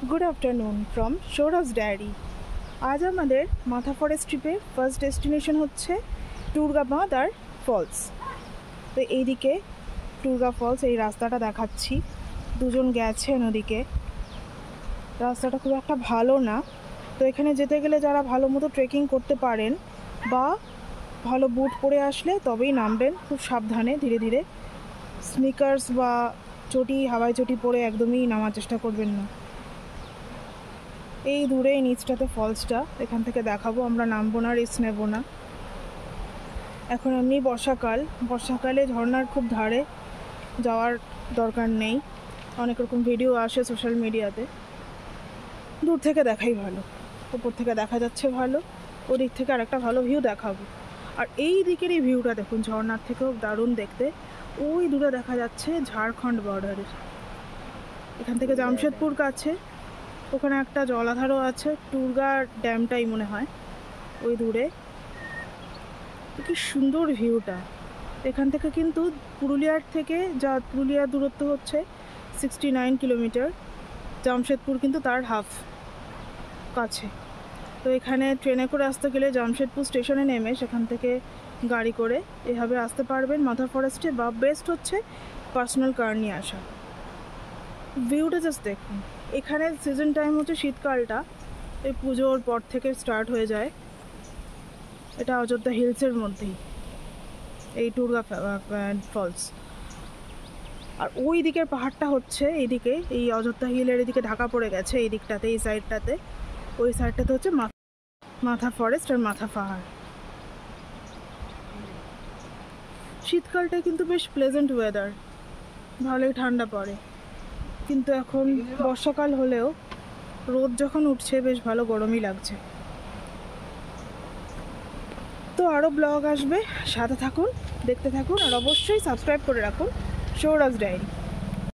Good afternoon from Saurabh's diary. आज हमारे माथा फरेस्ट ट्रिपे फार्स्ट डेस्टिनेशन होच्छे टूरगाबाद और फल्स। तो এইদিকে टूरगा फल्स এই রাস্তাটা দেখাচ্ছি, দুজন গেছেন ওদিকে। রাস্তাটা খুব একটা ভালো না, তো এখানে যেতে গেলে যারা ভালো মতো ট্রেকিং করতে পারেন বা ভালো বুট পরে আসলে তবেই নামবেন, খুব সাবধানে ধীরে ধীরে। স্নিকার্স বা চটি হাওয়াই চটি পরে একদমই নামার চেষ্টা করবেন না। এই দূরে নিচটাতে ফলসটা, এখান থেকে দেখাবো, আমরা নামবো না, রিস্ক নেব না। এখন এমনি বর্ষাকালে ঝর্ণার খুব ধারে যাওয়ার দরকার নেই, অনেক রকম ভিডিও আসে সোশ্যাল মিডিয়াতে। দূর থেকে দেখাই ভালো, উপর থেকে দেখা যাচ্ছে ভালো, ওদিক থেকে আরেকটা ভালো ভিউ দেখাবো। আর এই দিকের এই ভিউটা দেখুন, ঝর্ণার থেকেও দারুণ দেখতে। ওই দূরে দেখা যাচ্ছে ঝাড়খণ্ড বর্ডারের, এখান থেকে জামশেদপুর কাছে, ওখানে একটা জলাধারও আছে, টুরগা ড্যামটাই মনে হয় ওই দূরে। কি সুন্দর ভিউটা এখান থেকে। কিন্তু পুরুলিয়ার থেকে পুরুলিয়ার দূরত্ব হচ্ছে 69 কিলোমিটার, জামশেদপুর কিন্তু তার হাফ কাছে। তো এখানে ট্রেনে করে আসতে গেলে জামশেদপুর স্টেশনে নেমে সেখান থেকে গাড়ি করে এভাবে আসতে পারবেন মাথা ফরেস্টে, বা বেস্ট হচ্ছে পার্সোনাল কার নিয়ে আসা। ভিউটা জাস্ট দেখুন। এখানে সিজন টাইম হচ্ছে শীতকালটা, এই পুজোর পর থেকে স্টার্ট হয়ে যায়। এটা অযোধ্যা হিলসের মধ্যেই এই টুরগা ফলস। আর ওই দিকের পাহাড়টা হচ্ছে এইদিকে, এই অযোধ্যা হিলের এদিকে ঢাকা পড়ে গেছে এই দিকটাতে, এই সাইডটাতে। ওই সাইডটাতে হচ্ছে মাথা ফরেস্ট আর মাথা পাহাড়। শীতকালটায় কিন্তু বেশ প্লেজেন্ট ওয়েদার, ভালোই ঠান্ডা পড়ে। কিন্তু এখন বর্ষাকাল হলেও রোদ যখন উঠছে বেশ ভালো গরমই লাগছে। তো আরও ব্লগ আসবে, সাথে থাকুন, দেখতে থাকুন, আর অবশ্যই সাবস্ক্রাইব করে রাখুন সৌরভ's ডায়েরি।